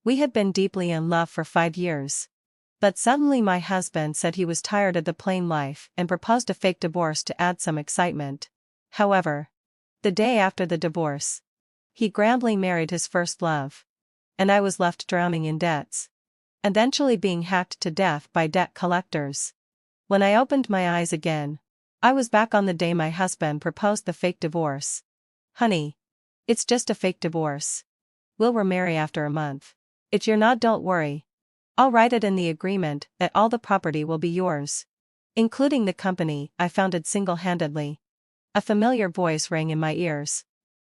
We had been deeply in love for 5 years. But suddenly my husband said he was tired of the plain life and proposed a fake divorce to add some excitement. However, the day after the divorce, he grandly married his first love. And I was left drowning in debts. Eventually being hacked to death by debt collectors. When I opened my eyes again, I was back on the day my husband proposed the fake divorce. Honey, it's just a fake divorce. We'll remarry after a month. If you're not, don't worry. I'll write it in the agreement that all the property will be yours, including the company I founded single-handedly. A familiar voice rang in my ears.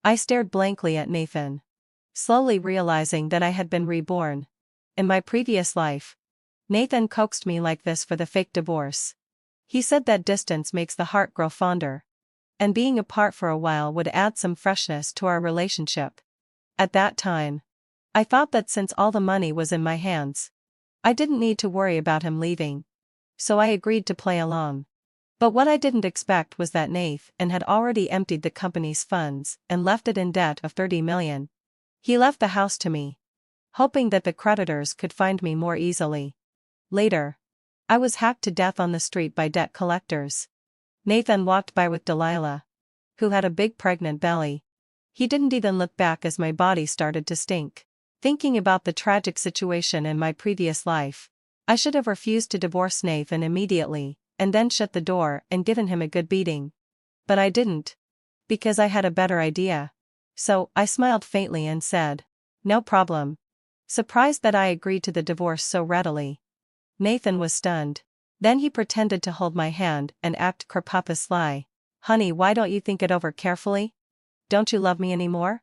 I stared blankly at Nathan, slowly realizing that I had been reborn. In my previous life, Nathan coaxed me like this for the fake divorce. He said that distance makes the heart grow fonder, and being apart for a while would add some freshness to our relationship. At that time, I thought that since all the money was in my hands, I didn't need to worry about him leaving. So I agreed to play along. But what I didn't expect was that Nathan had already emptied the company's funds and left it in debt of $30 million. He left the house to me, hoping that the creditors could find me more easily. Later, I was hacked to death on the street by debt collectors. Nathan walked by with Delilah, who had a big pregnant belly. He didn't even look back as my body started to stink. Thinking about the tragic situation in my previous life, I should have refused to divorce Nathan immediately, and then shut the door and given him a good beating. But I didn't. Because I had a better idea. So, I smiled faintly and said, "No problem." Surprised that I agreed to the divorce so readily. Nathan was stunned. Then he pretended to hold my hand and act sly. "Honey, why don't you think it over carefully? Don't you love me anymore?"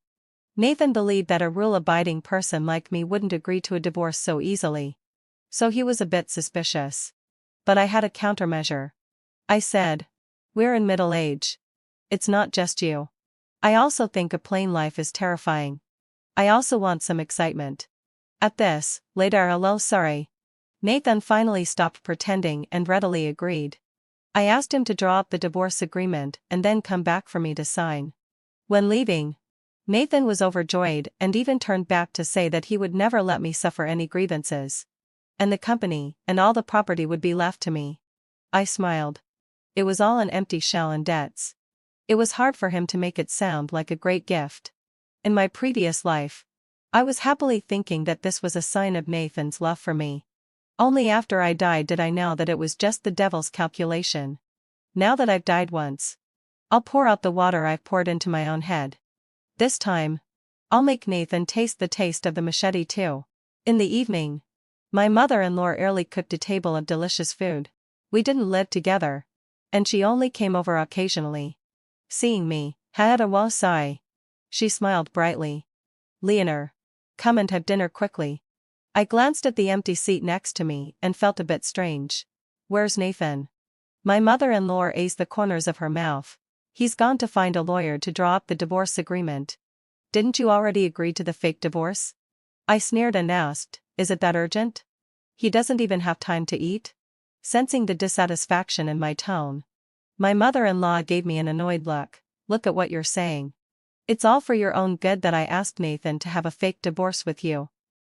Nathan believed that a rule-abiding person like me wouldn't agree to a divorce so easily. So he was a bit suspicious. But I had a countermeasure. I said, "We're in middle age. It's not just you. I also think a plain life is terrifying. I also want some excitement." At this, later, sorry. Nathan finally stopped pretending and readily agreed. I asked him to draw up the divorce agreement and then come back for me to sign. When leaving, Nathan was overjoyed and even turned back to say that he would never let me suffer any grievances. And the company and all the property would be left to me. I smiled. It was all an empty shell and debts. It was hard for him to make it sound like a great gift. In my previous life, I was happily thinking that this was a sign of Nathan's love for me. Only after I died did I know that it was just the devil's calculation. Now that I've died once, I'll pour out the water I've poured into my own head. This time, I'll make Nathan taste the taste of the machete too. In the evening, my mother-in-law early cooked a table of delicious food. We didn't live together, and she only came over occasionally. Seeing me, sorry. She smiled brightly. "Leonor, come and have dinner quickly." I glanced at the empty seat next to me and felt a bit strange. "Where's Nathan?" My mother-in-law aced the corners of her mouth. "He's gone to find a lawyer to draw up the divorce agreement." "Didn't you already agree to the fake divorce?" I sneered and asked, "Is it that urgent? He doesn't even have time to eat?" Sensing the dissatisfaction in my tone, my mother-in-law gave me an annoyed look. "Look at what you're saying. It's all for your own good that I asked Nathan to have a fake divorce with you.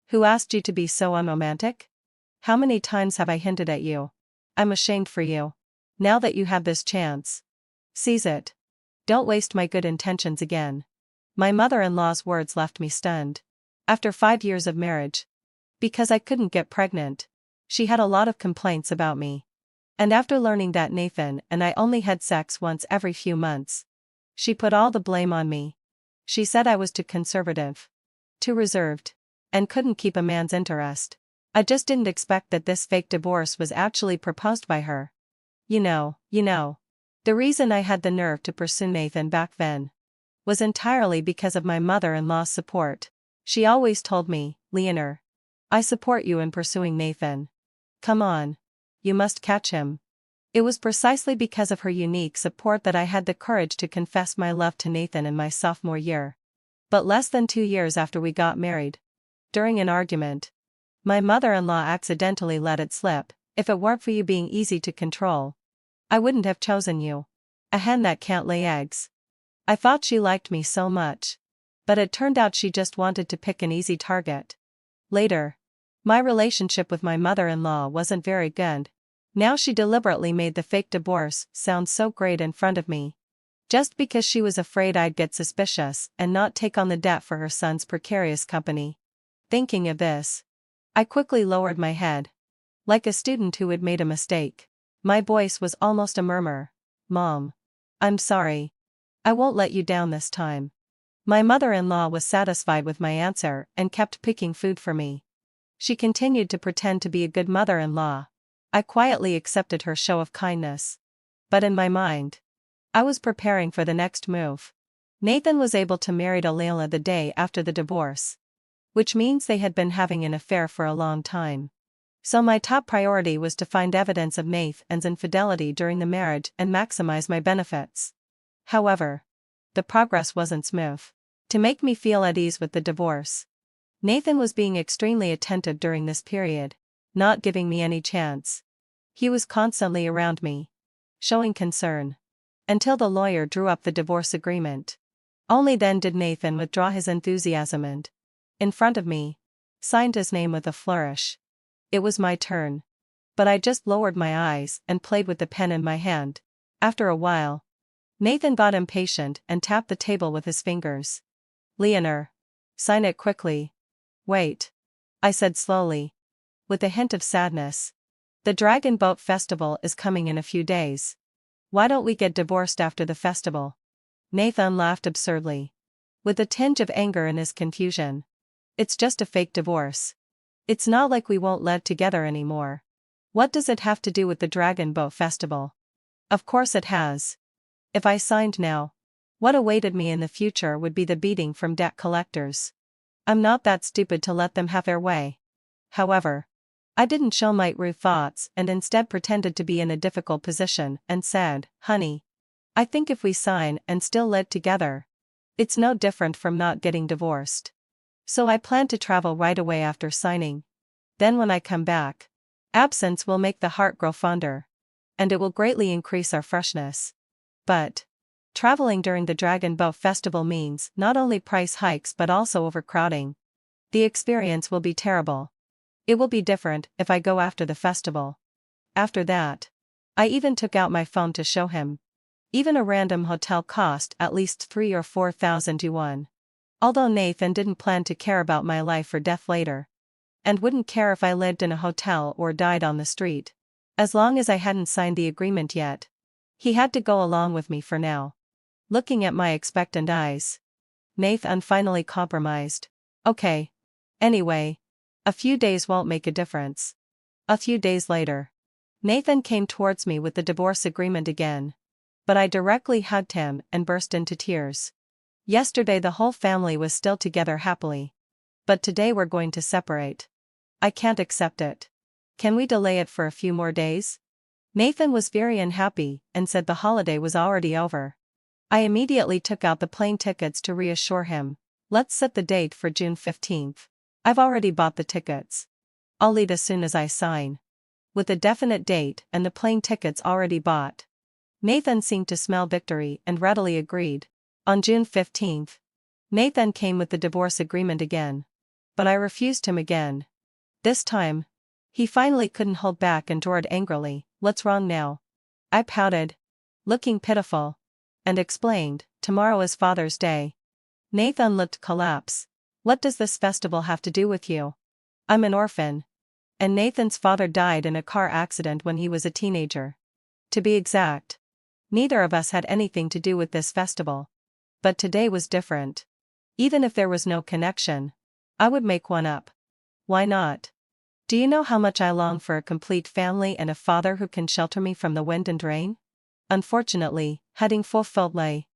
Who asked you to be so unromantic? How many times have I hinted at you? I'm ashamed for you. Now that you have this chance, seize it. Don't waste my good intentions again." My mother-in-law's words left me stunned. After 5 years of marriage, because I couldn't get pregnant, she had a lot of complaints about me. And after learning that Nathan and I only had sex once every few months, she put all the blame on me. She said I was too conservative, too reserved, and couldn't keep a man's interest. I just didn't expect that this fake divorce was actually proposed by her. You know, the reason I had the nerve to pursue Nathan back then was entirely because of my mother-in-law's support. She always told me, "Leonor, I support you in pursuing Nathan. Come on. You must catch him." It was precisely because of her unique support that I had the courage to confess my love to Nathan in my sophomore year. But less than 2 years after we got married, during an argument, my mother-in-law accidentally let it slip, "If it weren't for you being easy to control, I wouldn't have chosen you. A hen that can't lay eggs." I thought she liked me so much. But it turned out she just wanted to pick an easy target. Later, my relationship with my mother-in-law wasn't very good. Now she deliberately made the fake divorce sound so great in front of me. Just because she was afraid I'd get suspicious and not take on the debt for her son's precarious company. Thinking of this, I quickly lowered my head. Like a student who had made a mistake. My voice was almost a murmur. Mom. I'm sorry. I won't let you down this time. My mother-in-law was satisfied with my answer and kept picking food for me. She continued to pretend to be a good mother-in-law. I quietly accepted her show of kindness. But in my mind, I was preparing for the next move. Nathan was able to marry Layla the day after the divorce. Which means they had been having an affair for a long time. So my top priority was to find evidence of Nathan's infidelity during the marriage and maximize my benefits. However, the progress wasn't smooth. To make me feel at ease with the divorce, Nathan was being extremely attentive during this period, not giving me any chance. He was constantly around me, showing concern. Until the lawyer drew up the divorce agreement. Only then did Nathan withdraw his enthusiasm and, in front of me, signed his name with a flourish. It was my turn. But I just lowered my eyes and played with the pen in my hand. After a while, Nathan got impatient and tapped the table with his fingers. Leonor. Sign it quickly. Wait. I said slowly. With a hint of sadness. The Dragon Boat Festival is coming in a few days. Why don't we get divorced after the festival? Nathan laughed absurdly. With a tinge of anger in his confusion. It's just a fake divorce. It's not like we won't live together anymore. What does it have to do with the Dragon Boat Festival? Of course it has. If I signed now, what awaited me in the future would be the beating from debt collectors. I'm not that stupid to let them have their way. However, I didn't show my true thoughts and instead pretended to be in a difficult position and said, honey, I think if we sign and still live together, it's no different from not getting divorced. So I plan to travel right away after signing. Then when I come back, absence will make the heart grow fonder. And it will greatly increase our freshness. But traveling during the Dragon Boat Festival means not only price hikes but also overcrowding. The experience will be terrible. It will be different if I go after the festival. After that, I even took out my phone to show him. Even a random hotel cost at least 3,000 or 4,000 yuan. Although Nathan didn't plan to care about my life or death later. And wouldn't care if I lived in a hotel or died on the street. As long as I hadn't signed the agreement yet. He had to go along with me for now. Looking at my expectant eyes, Nathan finally compromised. Okay. Anyway, a few days won't make a difference. A few days later, Nathan came towards me with the divorce agreement again. But I directly hugged him and burst into tears. Yesterday the whole family was still together happily. But today we're going to separate. I can't accept it. Can we delay it for a few more days? Nathan was very unhappy and said the holiday was already over. I immediately took out the plane tickets to reassure him. Let's set the date for June 15th. I've already bought the tickets. I'll leave as soon as I sign. With a definite date and the plane tickets already bought, Nathan seemed to smell victory and readily agreed. On June 15th, Nathan came with the divorce agreement again. But I refused him again. This time, he finally couldn't hold back and roared angrily, "What's wrong now?" I pouted, looking pitiful, and explained, "Tomorrow is Father's Day." Nathan looked collapse. "What does this festival have to do with you? I'm an orphan. And Nathan's father died in a car accident when he was a teenager. To be exact, neither of us had anything to do with this festival. But today was different. Even if there was no connection, I would make one up. Why not? Do you know how much I long for a complete family and a father who can shelter me from the wind and rain? Unfortunately, heading fulfilledly.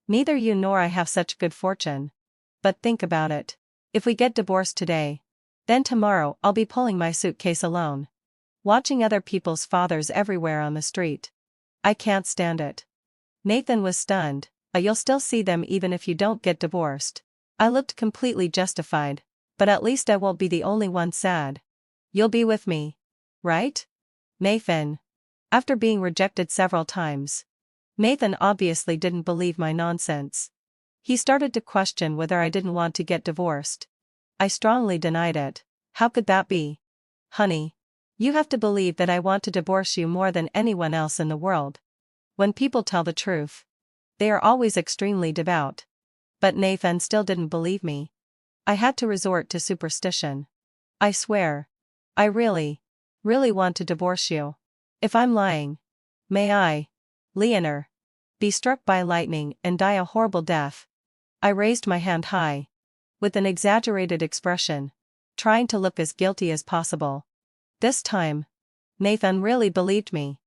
Neither you nor I have such good fortune. But think about it. If we get divorced today, then tomorrow I'll be pulling my suitcase alone. Watching other people's fathers everywhere on the street. I can't stand it. Nathan was stunned. You'll still see them even if you don't get divorced. I looked completely justified. But at least I won't be the only one sad. You'll be with me. Right? Nathan. After being rejected several times, Nathan obviously didn't believe my nonsense. He started to question whether I didn't want to get divorced. I strongly denied it. How could that be? Honey. You have to believe that I want to divorce you more than anyone else in the world. When people tell the truth, they are always extremely devout. But Nathan still didn't believe me. I had to resort to superstition. I swear. I really want to divorce you. If I'm lying, may I, Leonor, be struck by lightning and die a horrible death? I raised my hand high, with an exaggerated expression, trying to look as guilty as possible. This time, Nathan really believed me.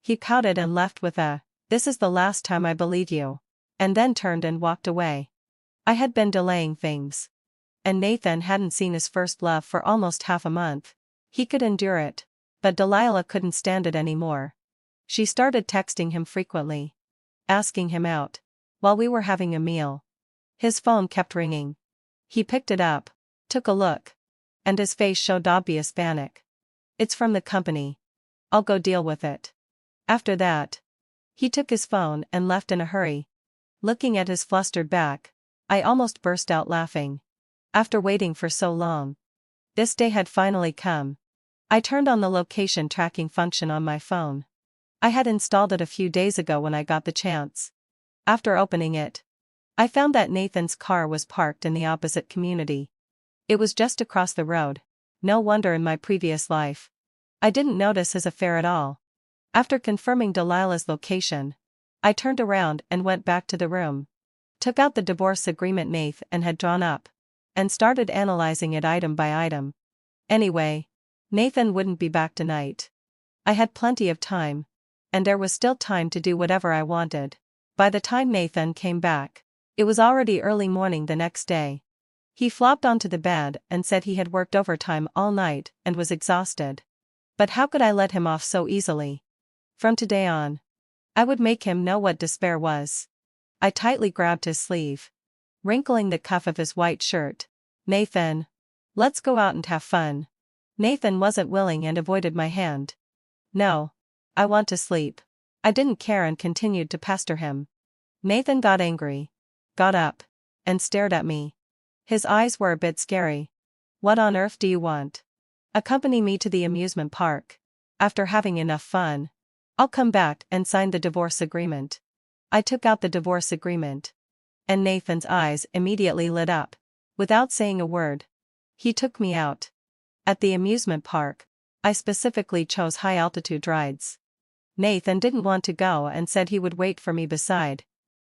He pouted and left with a, "This is the last time I believe you," and then turned and walked away. I had been delaying things. And Nathan hadn't seen his first love for almost half a month. He could endure it, but Delilah couldn't stand it anymore. She started texting him frequently, asking him out, while we were having a meal. His phone kept ringing. He picked it up, took a look, and his face showed obvious panic. "It's from the company. I'll go deal with it." After that, he took his phone and left in a hurry. Looking at his flustered back, I almost burst out laughing. After waiting for so long, this day had finally come. I turned on the location tracking function on my phone. I had installed it a few days ago when I got the chance. After opening it, I found that Nathan's car was parked in the opposite community. It was just across the road. No wonder in my previous life I didn't notice his affair at all. After confirming Delilah's location, I turned around and went back to the room. Took out the divorce agreement Nathan had drawn up, and started analyzing it item by item. Anyway, Nathan wouldn't be back tonight. I had plenty of time, and there was still time to do whatever I wanted. By the time Nathan came back, it was already early morning the next day. He flopped onto the bed and said he had worked overtime all night and was exhausted. But how could I let him off so easily? From today on, I would make him know what despair was. I tightly grabbed his sleeve, wrinkling the cuff of his white shirt. "Nathan, let's go out and have fun." Nathan wasn't willing and avoided my hand. "No. I want to sleep." I didn't care and continued to pester him. Nathan got angry, got up, and stared at me. His eyes were a bit scary. "What on earth do you want?" "Accompany me to the amusement park. After having enough fun, I'll come back and sign the divorce agreement." I took out the divorce agreement, and Nathan's eyes immediately lit up. Without saying a word, he took me out. At the amusement park, I specifically chose high-altitude rides. Nathan didn't want to go and said he would wait for me beside.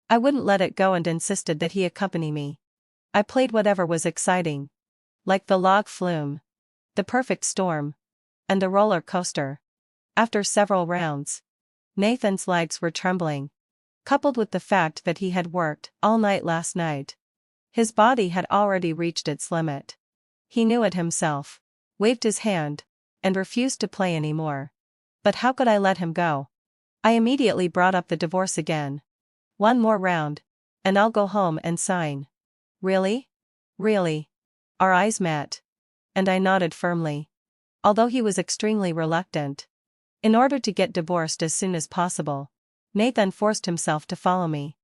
I wouldn't let it go and insisted that he accompany me. I played whatever was exciting, like the log flume, the perfect storm, and the roller coaster. After several rounds, Nathan's legs were trembling, coupled with the fact that he had worked all night last night. His body had already reached its limit. He knew it himself, waved his hand, and refused to play anymore. But how could I let him go? I immediately brought up the divorce again. "One more round, and I'll go home and sign." "Really? Really?" Our eyes met, and I nodded firmly, although he was extremely reluctant. In order to get divorced as soon as possible, Nathan forced himself to follow me.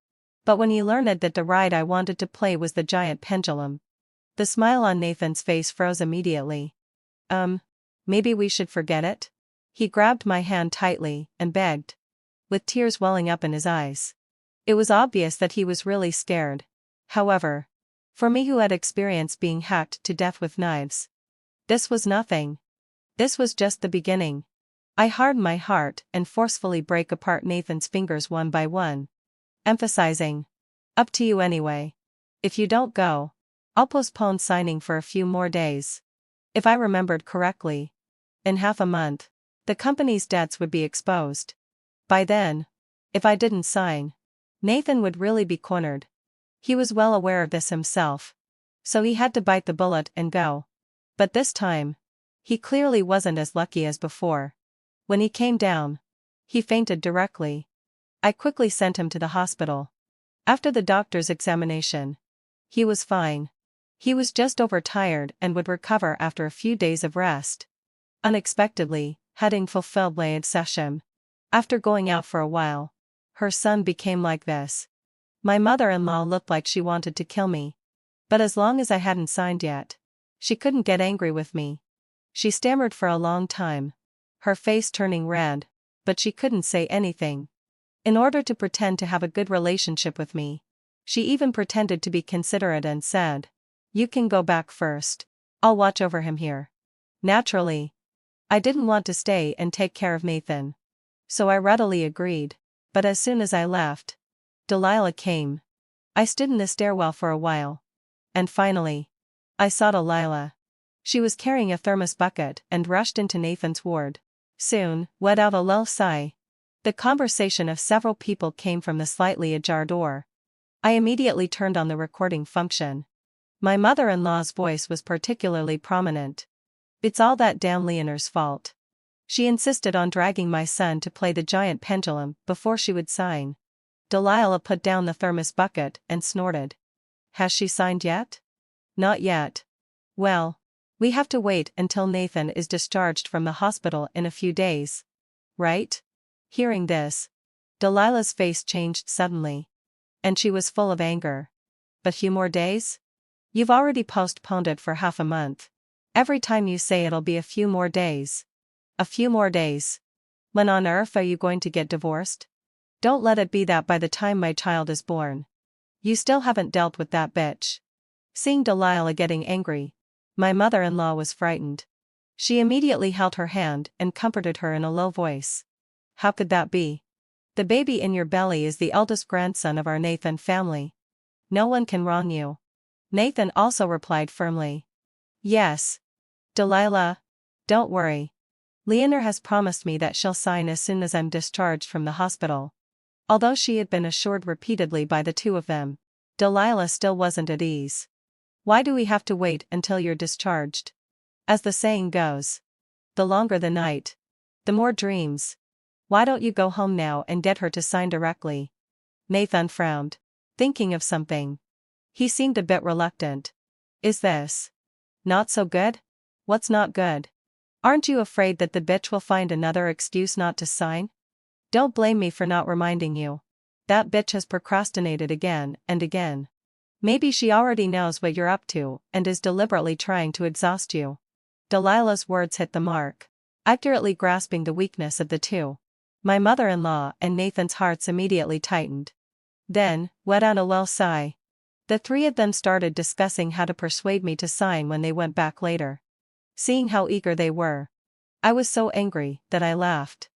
But when he learned that the ride I wanted to play was the giant pendulum, the smile on Nathan's face froze immediately. Maybe we should forget it?" He grabbed my hand tightly and begged, with tears welling up in his eyes. It was obvious that he was really scared. However, for me who had experienced being hacked to death with knives, this was nothing. This was just the beginning. I hardened my heart and forcefully break apart Nathan's fingers one by one, emphasizing, "Up to you anyway. If you don't go, I'll postpone signing for a few more days." If I remembered correctly, in half a month, the company's debts would be exposed. By then, if I didn't sign, Nathan would really be cornered. He was well aware of this himself, so he had to bite the bullet and go. But this time, he clearly wasn't as lucky as before. When he came down, he fainted directly. I quickly sent him to the hospital. After the doctor's examination, he was fine. He was just overtired and would recover after a few days of rest. Unexpectedly, having fulfilled Laid Session, after going out for a while, her son became like this. My mother-in-law looked like she wanted to kill me. But as long as I hadn't signed yet, she couldn't get angry with me. She stammered for a long time, her face turning red, but she couldn't say anything. In order to pretend to have a good relationship with me, she even pretended to be considerate and said, "You can go back first. I'll watch over him here." Naturally, I didn't want to stay and take care of Nathan. So I readily agreed, but as soon as I left, Delilah came. I stood in the stairwell for a while. And finally, I saw Delilah. She was carrying a thermos bucket and rushed into Nathan's ward. Soon, let out a low sigh. The conversation of several people came from the slightly ajar door. I immediately turned on the recording function. My mother-in-law's voice was particularly prominent. "It's all that damn Leonor's fault. She insisted on dragging my son to play the giant pendulum before she would sign." Delilah put down the thermos bucket and snorted. "Has she signed yet?" "Not yet." "Well, we have to wait until Nathan is discharged from the hospital in a few days. Right?" Hearing this, Delilah's face changed suddenly. And she was full of anger. "But few more days? You've already postponed it for half a month. Every time you say it'll be a few more days. A few more days. When on earth are you going to get divorced? Don't let it be that by the time my child is born. You still haven't dealt with that bitch." Seeing Delilah getting angry, my mother-in-law was frightened. She immediately held her hand and comforted her in a low voice. "How could that be? The baby in your belly is the eldest grandson of our Nathan family. No one can wrong you." Nathan also replied firmly. "Yes. Delilah, don't worry. Leonor has promised me that she'll sign as soon as I'm discharged from the hospital." Although she had been assured repeatedly by the two of them, Delilah still wasn't at ease. "Why do we have to wait until you're discharged? As the saying goes, the longer the night, the more dreams. Why don't you go home now and get her to sign directly?" Nathan frowned, thinking of something. He seemed a bit reluctant. "Is this not so good?" "What's not good? Aren't you afraid that the bitch will find another excuse not to sign?" "Don't blame me for not reminding you. That bitch has procrastinated again and again. Maybe she already knows what you're up to and is deliberately trying to exhaust you." Delilah's words hit the mark, accurately grasping the weakness of the two. My mother-in-law and Nathan's hearts immediately tightened. Then, let out a low sigh. The three of them started discussing how to persuade me to sign when they went back later. Seeing how eager they were, I was so angry that I laughed.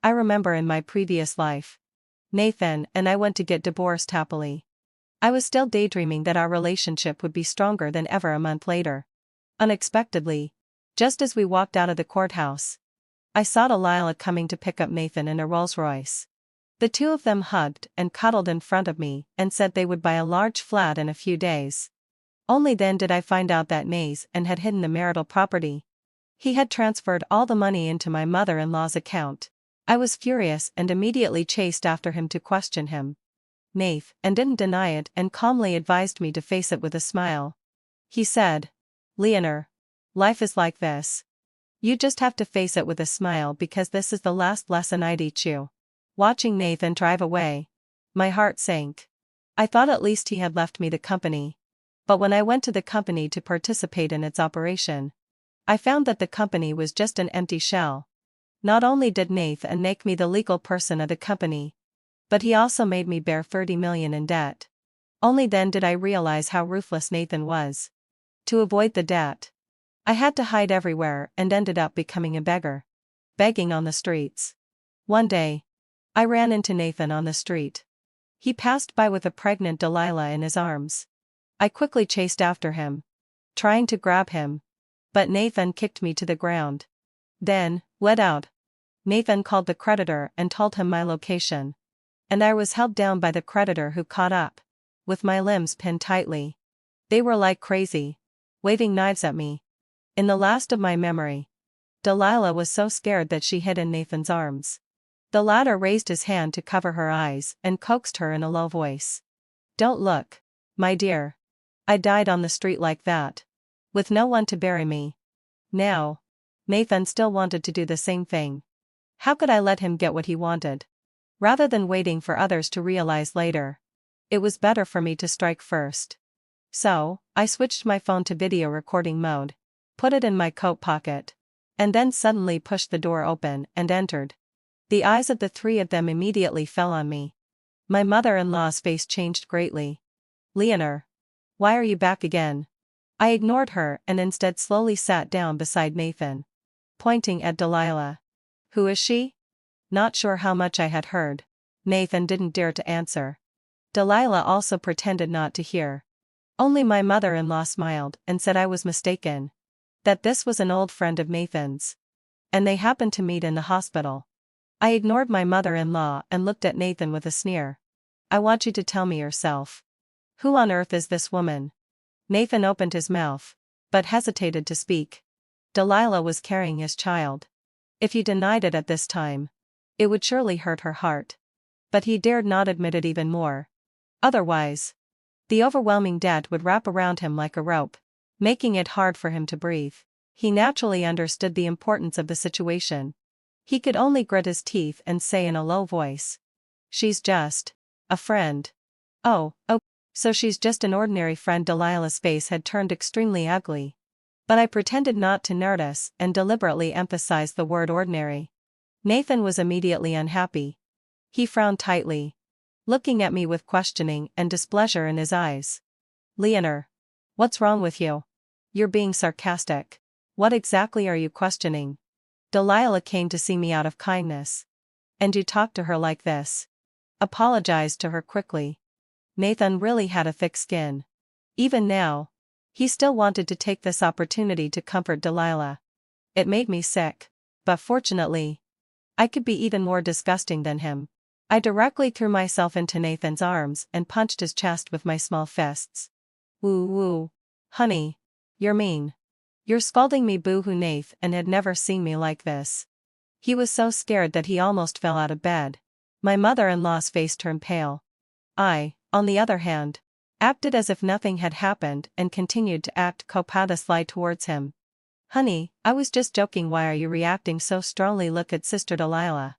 I remember in my previous life, Nathan and I went to get divorced happily. I was still daydreaming that our relationship would be stronger than ever a month later. Unexpectedly, just as we walked out of the courthouse, I saw Delilah coming to pick up Nathan in a Rolls-Royce. The two of them hugged and cuddled in front of me and said they would buy a large flat in a few days. Only then did I find out that Nathan had hidden the marital property. He had transferred all the money into my mother-in-law's account. I was furious and immediately chased after him to question him. Nathan didn't deny it and calmly advised me to face it with a smile. He said, "Leonor, life is like this. You just have to face it with a smile because this is the last lesson I teach you." Watching Nathan drive away, my heart sank. I thought at least he had left me the company. But when I went to the company to participate in its operation, I found that the company was just an empty shell. Not only did Nathan make me the legal person of the company, but he also made me bear $30 million in debt. Only then did I realize how ruthless Nathan was. To avoid the debt, I had to hide everywhere and ended up becoming a beggar. Begging on the streets. One day, I ran into Nathan on the street. He passed by with a pregnant Delilah in his arms. I quickly chased after him, trying to grab him, but Nathan kicked me to the ground. Then, let out. Nathan called the creditor and told him my location. And I was held down by the creditor who caught up, with my limbs pinned tightly. They were like crazy, waving knives at me. In the last of my memory, Delilah was so scared that she hid in Nathan's arms. The latter raised his hand to cover her eyes and coaxed her in a low voice. "Don't look, my dear. I died on the street like that, with no one to bury me." Now, Nathan still wanted to do the same thing. How could I let him get what he wanted? Rather than waiting for others to realize later, it was better for me to strike first. So, I switched my phone to video recording mode, put it in my coat pocket, and then suddenly pushed the door open and entered. The eyes of the three of them immediately fell on me. My mother-in-law's face changed greatly. "Leonor, why are you back again?" I ignored her and instead slowly sat down beside Nathan, pointing at Delilah. "Who is she?" Not sure how much I had heard. Nathan didn't dare to answer. Delilah also pretended not to hear. Only my mother-in-law smiled and said I was mistaken. That this was an old friend of Nathan's. And they happened to meet in the hospital. I ignored my mother-in-law and looked at Nathan with a sneer. "I want you to tell me yourself. Who on earth is this woman?" Nathan opened his mouth, but hesitated to speak. Delilah was carrying his child. If he denied it at this time, it would surely hurt her heart. But he dared not admit it even more. Otherwise, the overwhelming debt would wrap around him like a rope, making it hard for him to breathe. He naturally understood the importance of the situation. He could only grit his teeth and say in a low voice, "She's just a friend." Oh, so she's just an ordinary friend." Delilah's face had turned extremely ugly. But I pretended not to notice and deliberately emphasized the word ordinary. Nathan was immediately unhappy. He frowned tightly, looking at me with questioning and displeasure in his eyes. "Leonor, what's wrong with you? You're being sarcastic. What exactly are you questioning?" "Delilah came to see me out of kindness. And you talk to her like this?" Apologized to her quickly. Nathan really had a thick skin. Even now, he still wanted to take this opportunity to comfort Delilah. It made me sick. But fortunately, I could be even more disgusting than him. I directly threw myself into Nathan's arms and punched his chest with my small fists. "Woo. Honey. You're mean. You're scalding me." Boo-hoo. Nathan had never seen me like this. He was so scared that he almost fell out of bed. My mother-in-law's face turned pale. I, on the other hand, acted as if nothing had happened and continued to act coquettously towards him. "Honey, I was just joking. Why are you reacting so strongly? Look at Sister Delilah.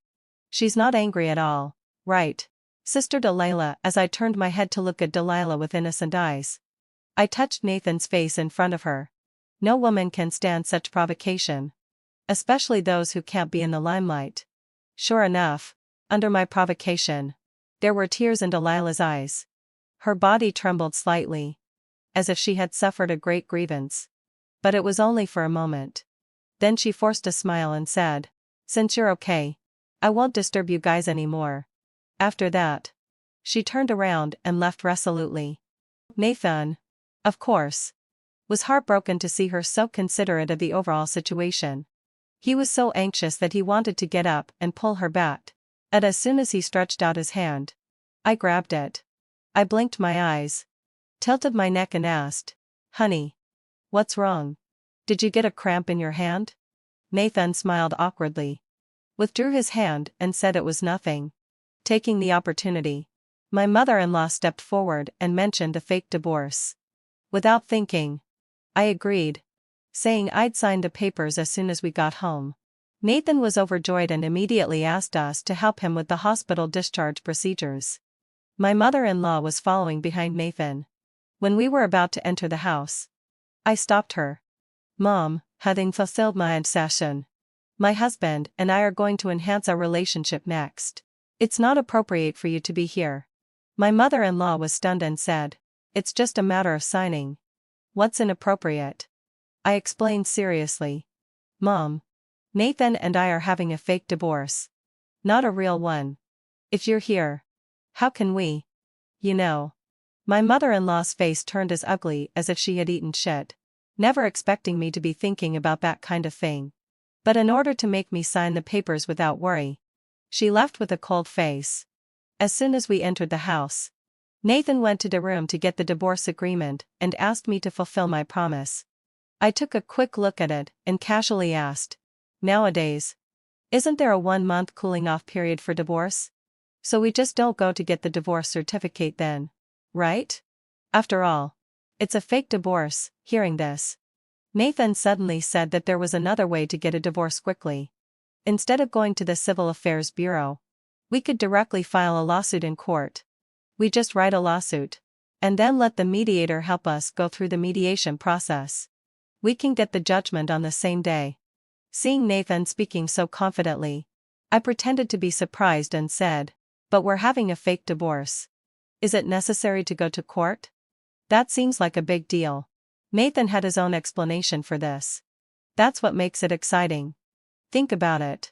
She's not angry at all, right?" Sister Delilah, as I turned my head to look at Delilah with innocent eyes. I touched Nathan's face in front of her. No woman can stand such provocation. Especially those who can't be in the limelight. Sure enough, under my provocation, there were tears in Delilah's eyes. Her body trembled slightly, as if she had suffered a great grievance. But it was only for a moment. Then she forced a smile and said, "Since you're okay, I won't disturb you guys anymore." After that, she turned around and left resolutely. Nathan, of course, was heartbroken to see her so considerate of the overall situation. He was so anxious that he wanted to get up and pull her back. And as soon as he stretched out his hand, I grabbed it. I blinked my eyes, tilted my neck and asked, "Honey, what's wrong? Did you get a cramp in your hand?" Nathan smiled awkwardly, withdrew his hand and said it was nothing. Taking the opportunity, my mother-in-law stepped forward and mentioned a fake divorce. Without thinking, I agreed, saying I'd sign the papers as soon as we got home. Nathan was overjoyed and immediately asked us to help him with the hospital discharge procedures. My mother-in-law was following behind Nathan. When we were about to enter the house, I stopped her. "Mom, having fulfilled my obsession, my husband and I are going to enhance our relationship next. It's not appropriate for you to be here." My mother-in-law was stunned and said, "It's just a matter of signing. What's inappropriate?" I explained seriously. "Mom, Nathan and I are having a fake divorce. Not a real one. If you're here, how can we? You know." My mother-in-law's face turned as ugly as if she had eaten shit, never expecting me to be thinking about that kind of thing. But in order to make me sign the papers without worry, she left with a cold face. As soon as we entered the house, Nathan went to the room to get the divorce agreement and asked me to fulfill my promise. I took a quick look at it and casually asked, "Nowadays, isn't there a 1-month cooling-off period for divorce? So we just don't go to get the divorce certificate then, right? After all, it's a fake divorce." Hearing this, Nathan suddenly said that there was another way to get a divorce quickly. Instead of going to the Civil Affairs Bureau, we could directly file a lawsuit in court. We just write a lawsuit, and then let the mediator help us go through the mediation process. We can get the judgment on the same day. Seeing Nathan speaking so confidently, I pretended to be surprised and said, "But we're having a fake divorce. Is it necessary to go to court? That seems like a big deal." Nathan had his own explanation for this. "That's what makes it exciting. Think about it.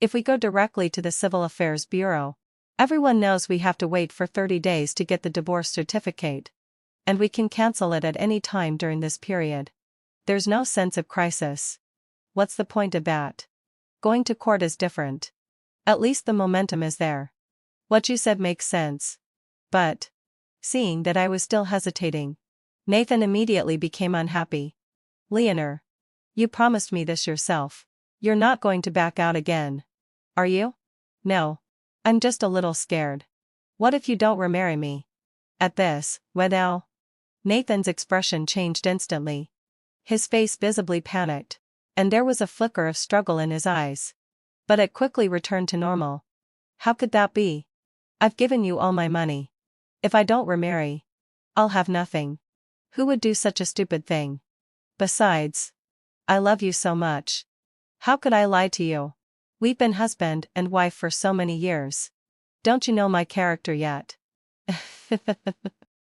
If we go directly to the Civil Affairs Bureau, everyone knows we have to wait for 30 days to get the divorce certificate. And we can cancel it at any time during this period. There's no sense of crisis. What's the point of that? Going to court is different. At least the momentum is there. What you said makes sense. But..." Seeing that I was still hesitating, Nathan immediately became unhappy. "Leonor, you promised me this yourself. You're not going to back out again, are you?" "No. I'm just a little scared. What if you don't remarry me?" At this, well, Nathan's expression changed instantly. His face visibly panicked, and there was a flicker of struggle in his eyes. But it quickly returned to normal. "How could that be? I've given you all my money. If I don't remarry, I'll have nothing. Who would do such a stupid thing? Besides, I love you so much. How could I lie to you? We've been husband and wife for so many years. Don't you know my character yet?"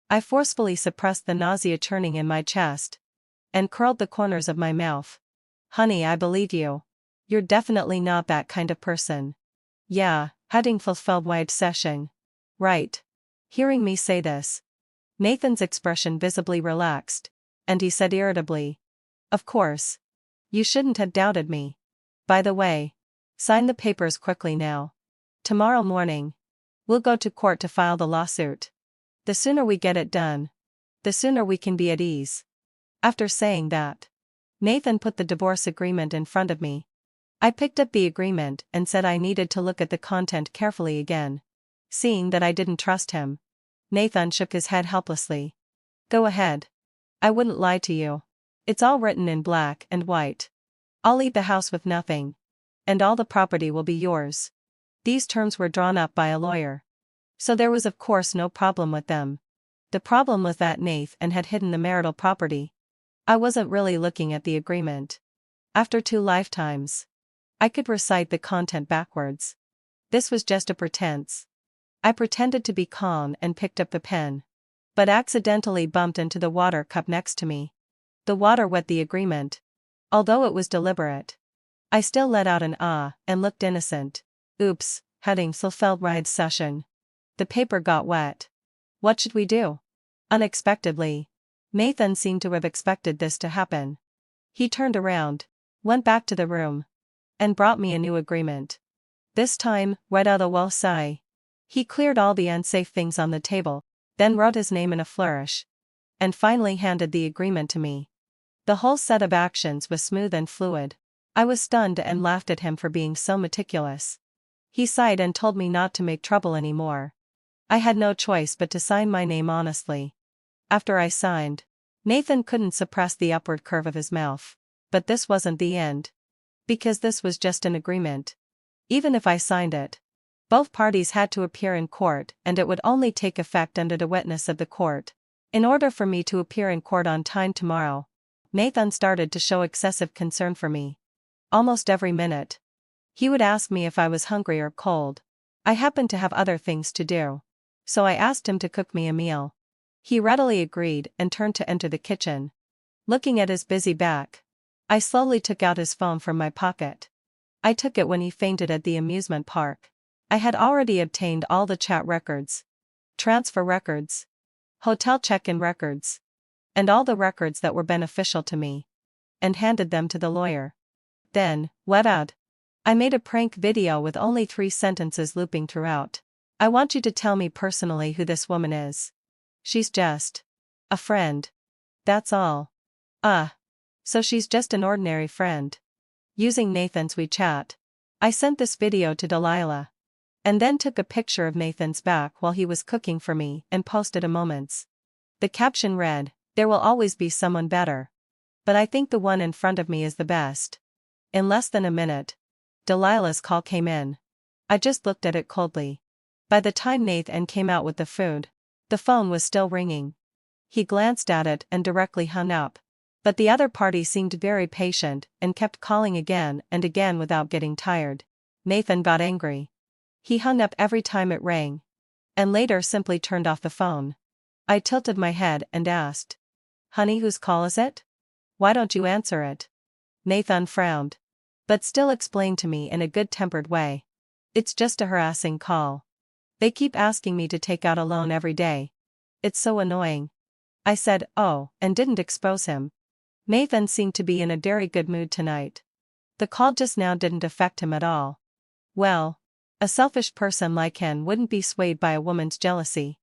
I forcefully suppressed the nausea churning in my chest and curled the corners of my mouth. "Honey, I believe you. You're definitely not that kind of person. Yeah, having fulfilled wide session. Right." Hearing me say this, Nathan's expression visibly relaxed, and he said irritably, "Of course. You shouldn't have doubted me. By the way, sign the papers quickly now. Tomorrow morning, we'll go to court to file the lawsuit. The sooner we get it done, the sooner we can be at ease." After saying that, Nathan put the divorce agreement in front of me. I picked up the agreement and said I needed to look at the content carefully again. Seeing that I didn't trust him, Nathan shook his head helplessly. "Go ahead. I wouldn't lie to you. It's all written in black and white. I'll leave the house with nothing. And all the property will be yours." These terms were drawn up by a lawyer. So there was of course no problem with them. The problem was that Nathan had hidden the marital property. I wasn't really looking at the agreement. After 2 lifetimes, I could recite the content backwards. This was just a pretense. I pretended to be calm and picked up the pen, but accidentally bumped into the water cup next to me. The water wet the agreement. Although it was deliberate, I still let out an ah and looked innocent. "Oops," heading fulfilled ride session. The paper got wet. What should we do? Unexpectedly, Nathan seemed to have expected this to happen. He turned around, went back to the room, and brought me a new agreement. This time, without a well sigh. He cleared all the unsafe things on the table, then wrote his name in a flourish, and finally handed the agreement to me. The whole set of actions was smooth and fluid. I was stunned and laughed at him for being so meticulous. He sighed and told me not to make trouble anymore. I had no choice but to sign my name honestly. After I signed, Nathan couldn't suppress the upward curve of his mouth. But this wasn't the end. Because this was just an agreement. Even if I signed it, both parties had to appear in court, and it would only take effect under the witness of the court. In order for me to appear in court on time tomorrow, Nathan started to show excessive concern for me. Almost every minute, he would ask me if I was hungry or cold. I happened to have other things to do, so I asked him to cook me a meal. He readily agreed and turned to enter the kitchen. Looking at his busy back, I slowly took out his phone from my pocket. I took it when he fainted at the amusement park. I had already obtained all the chat records, transfer records, hotel check-in records, and all the records that were beneficial to me, and handed them to the lawyer. Then, what? I made a prank video with only 3 sentences looping throughout. "I want you to tell me personally who this woman is. She's just a friend. That's all." So she's just an ordinary friend. Using Nathan's WeChat, I sent this video to Delilah, and then took a picture of Nathan's back while he was cooking for me and posted a moments. The caption read, "There will always be someone better, but I think the one in front of me is the best." In less than a minute, Delilah's call came in. I just looked at it coldly. By the time Nathan came out with the food, the phone was still ringing. He glanced at it and directly hung up. But the other party seemed very patient and kept calling again and again without getting tired. Nathan got angry. He hung up every time it rang. And later simply turned off the phone. I tilted my head and asked, "Honey, whose call is it? Why don't you answer it?" Nathan frowned. But still explained to me in a good-tempered way. "It's just a harassing call. They keep asking me to take out a loan every day. It's so annoying." I said, "Oh," and didn't expose him. Nathan seemed to be in a very good mood tonight. The call just now didn't affect him at all. Well, a selfish person like him wouldn't be swayed by a woman's jealousy.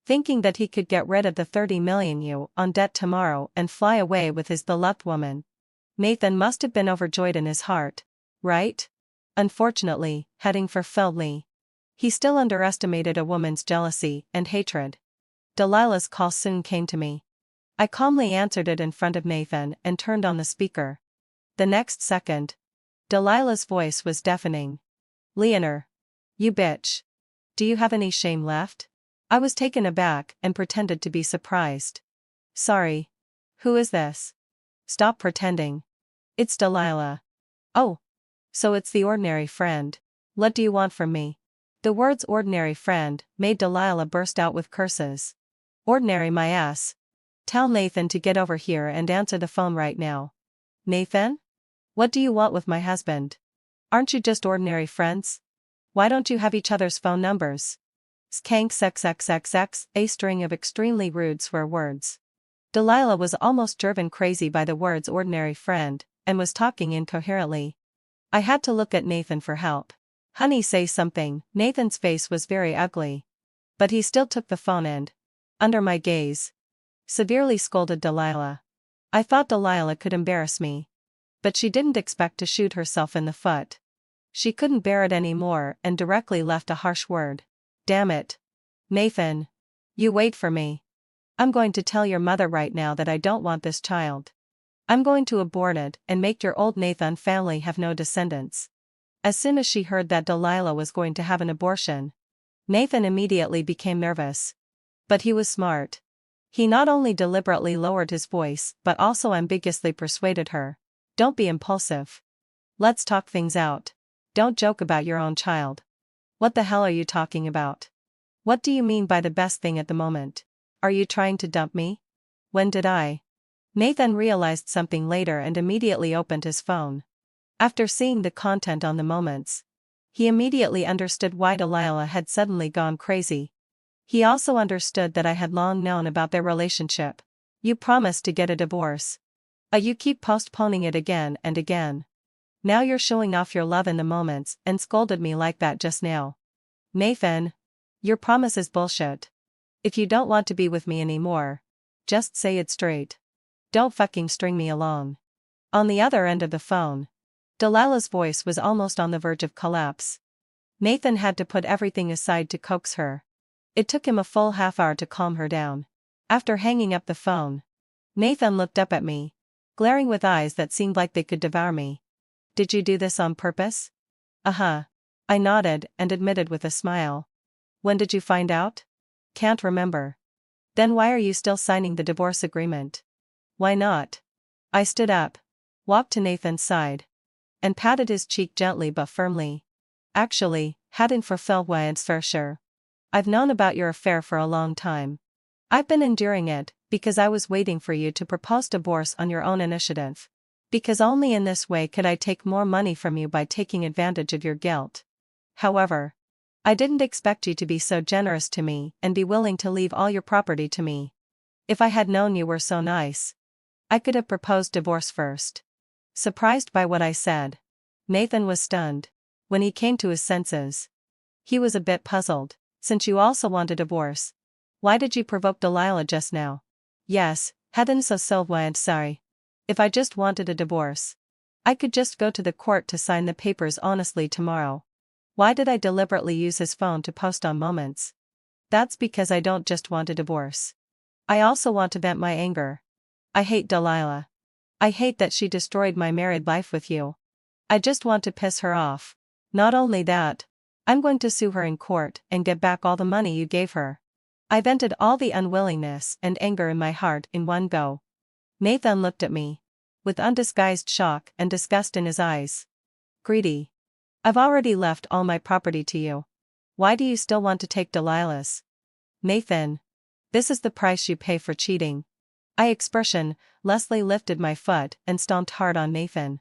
Thinking that he could get rid of the 30 million on debt tomorrow and fly away with his beloved woman. Nathan must have been overjoyed in his heart, right? Unfortunately, heading for Feldley. He still underestimated a woman's jealousy and hatred. Delilah's call soon came to me. I calmly answered it in front of Nathan and turned on the speaker. The next second, Delilah's voice was deafening. "Leonor. You bitch. Do you have any shame left?" I was taken aback and pretended to be surprised. "Sorry. Who is this?" "Stop pretending. It's Delilah." "Oh. So it's the ordinary friend. What do you want from me?" The words "ordinary friend" made Delilah burst out with curses. "Ordinary my ass. Tell Nathan to get over here and answer the phone right now." "Nathan? What do you want with my husband? Aren't you just ordinary friends? Why don't you have each other's phone numbers?" Skank xxxxx, a string of extremely rude swear words. Delilah was almost driven crazy by the words "ordinary friend," and was talking incoherently. I had to look at Nathan for help. "Honey, say something." Nathan's face was very ugly. But he still took the phone and, under my gaze, severely scolded Delilah. I thought Delilah could embarrass me. But she didn't expect to shoot herself in the foot. She couldn't bear it anymore and directly left a harsh word. "Damn it. Nathan. You wait for me. I'm going to tell your mother right now that I don't want this child. I'm going to abort it and make your old Nathan family have no descendants." As soon as she heard that Delilah was going to have an abortion, Nathan immediately became nervous. But he was smart. He not only deliberately lowered his voice but also ambiguously persuaded her. "Don't be impulsive. Let's talk things out. Don't joke about your own child." "What the hell are you talking about? What do you mean by the best thing at the moment? Are you trying to dump me? When did I?" Nathan realized something later and immediately opened his phone. After seeing the content on the moments, he immediately understood why Delilah had suddenly gone crazy. He also understood that I had long known about their relationship. "You promised to get a divorce. You keep postponing it again and again. Now you're showing off your love in the moments and scolded me like that just now. Nathan, your promise is bullshit. If you don't want to be with me anymore, just say it straight. Don't fucking string me along." On the other end of the phone, Delilah's voice was almost on the verge of collapse. Nathan had to put everything aside to coax her. It took him a full half-hour to calm her down. After hanging up the phone, Nathan looked up at me, glaring with eyes that seemed like they could devour me. "Did you do this on purpose?" "Uh-huh." I nodded and admitted with a smile. "When did you find out?" "Can't remember." "Then why are you still signing the divorce agreement?" "Why not?" I stood up, walked to Nathan's side, and patted his cheek gently but firmly. "Actually, hadn't fulfilled for sure. I've known about your affair for a long time. I've been enduring it, because I was waiting for you to propose divorce on your own initiative. Because only in this way could I take more money from you by taking advantage of your guilt. However, I didn't expect you to be so generous to me and be willing to leave all your property to me. If I had known you were so nice, I could have proposed divorce first." Surprised by what I said, Nathan was stunned. When he came to his senses, he was a bit puzzled. "Since you also want a divorce, why did you provoke Delilah just now?" "Yes, Heaven so Sylvain, sorry. If I just wanted a divorce, I could just go to the court to sign the papers honestly tomorrow. Why did I deliberately use his phone to post on moments? That's because I don't just want a divorce. I also want to vent my anger. I hate Delilah. I hate that she destroyed my married life with you. I just want to piss her off. Not only that, I'm going to sue her in court and get back all the money you gave her." I vented all the unwillingness and anger in my heart in one go. Nathan looked at me, with undisguised shock and disgust in his eyes. Greedy. I've already left all my property to you. Why do you still want to take Delilah's? Nathan. This is the price you pay for cheating. Leslie lifted my foot and stomped hard on Nathan.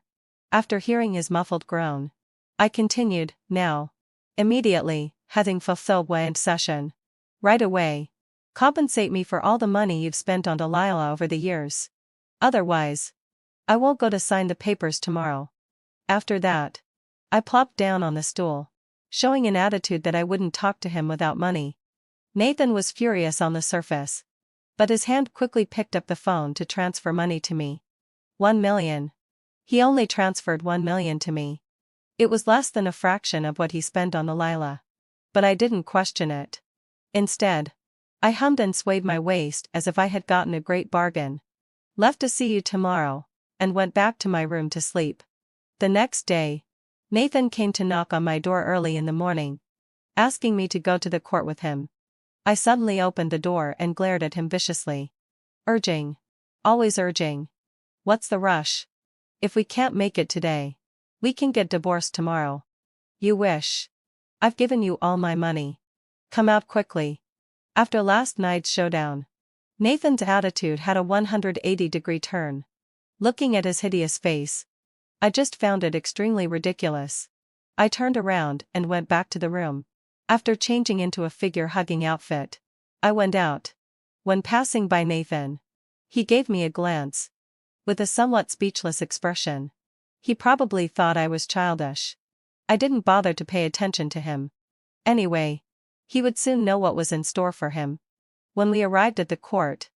After hearing his muffled groan, I continued, now. Immediately, having fulfilled my session. Right away. Compensate me for all the money you've spent on Delilah over the years. Otherwise, I won't go to sign the papers tomorrow. After that, I plopped down on the stool, showing an attitude that I wouldn't talk to him without money. Nathan was furious on the surface, but his hand quickly picked up the phone to transfer money to me. 1 million. He only transferred 1 million to me. It was less than a fraction of what he spent on Delilah. But I didn't question it. Instead, I hummed and swayed my waist as if I had gotten a great bargain. Left to see you tomorrow, and went back to my room to sleep. The next day, Nathan came to knock on my door early in the morning, asking me to go to the court with him. I suddenly opened the door and glared at him viciously. Urging. Always urging. What's the rush? If we can't make it today, we can get divorced tomorrow. You wish. I've given you all my money. Come out quickly. After last night's showdown, Nathan's attitude had a 180-degree turn. Looking at his hideous face, I just found it extremely ridiculous. I turned around and went back to the room. After changing into a figure-hugging outfit, I went out. When passing by Nathan, he gave me a glance, with a somewhat speechless expression. He probably thought I was childish. I didn't bother to pay attention to him. Anyway, he would soon know what was in store for him. When we arrived at the court,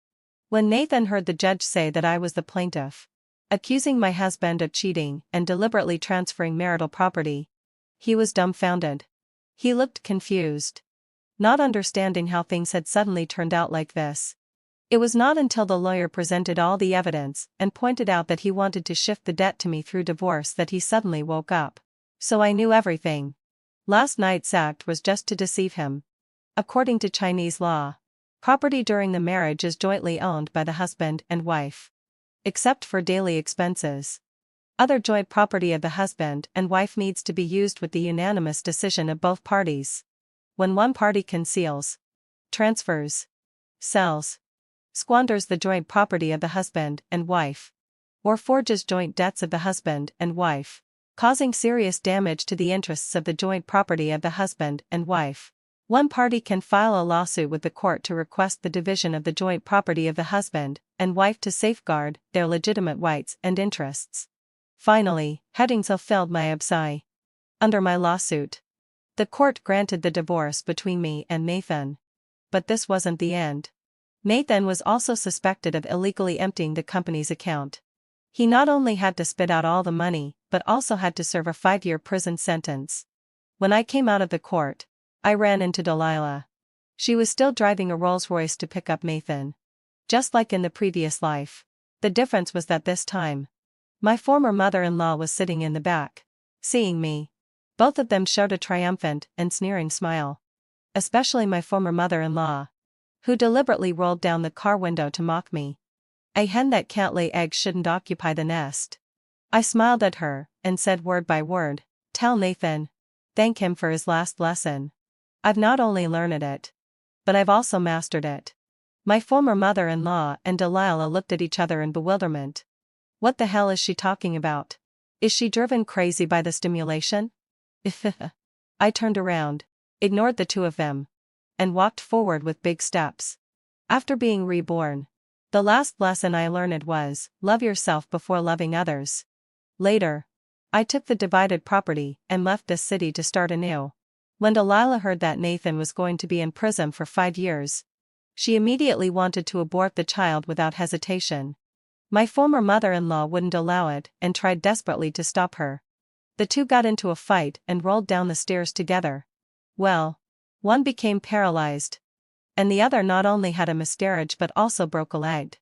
when Nathan heard the judge say that I was the plaintiff, accusing my husband of cheating and deliberately transferring marital property, he was dumbfounded. He looked confused, not understanding how things had suddenly turned out like this. It was not until the lawyer presented all the evidence and pointed out that he wanted to shift the debt to me through divorce that he suddenly woke up. So I knew everything. Last night's act was just to deceive him. According to Chinese law, property during the marriage is jointly owned by the husband and wife, except for daily expenses. Other joint property of the husband and wife needs to be used with the unanimous decision of both parties. When one party conceals, transfers, sells, squanders the joint property of the husband and wife, or forges joint debts of the husband and wife, causing serious damage to the interests of the joint property of the husband and wife, one party can file a lawsuit with the court to request the division of the joint property of the husband and wife to safeguard their legitimate rights and interests. Finally, having fulfilled my absi under my lawsuit, the court granted the divorce between me and Nathan. But this wasn't the end. Nathan was also suspected of illegally emptying the company's account. He not only had to spit out all the money, but also had to serve a 5-year prison sentence. When I came out of the court, I ran into Delilah. She was still driving a Rolls-Royce to pick up Nathan. Just like in the previous life. The difference was that this time, my former mother-in-law was sitting in the back. Seeing me, both of them showed a triumphant and sneering smile. Especially my former mother-in-law, who deliberately rolled down the car window to mock me. A hen that can't lay eggs shouldn't occupy the nest. I smiled at her and said word by word, "Tell Nathan. Thank him for his last lesson. I've not only learned it, but I've also mastered it." My former mother-in-law and Delilah looked at each other in bewilderment. What the hell is she talking about? Is she driven crazy by the stimulation? I turned around, ignored the two of them, and walked forward with big steps. After being reborn, the last lesson I learned was, love yourself before loving others. Later, I took the divided property and left this city to start anew. When Delilah heard that Nathan was going to be in prison for 5 years, she immediately wanted to abort the child without hesitation. My former mother-in-law wouldn't allow it and tried desperately to stop her. The two got into a fight and rolled down the stairs together. Well, one became paralyzed, and the other not only had a miscarriage but also broke a leg.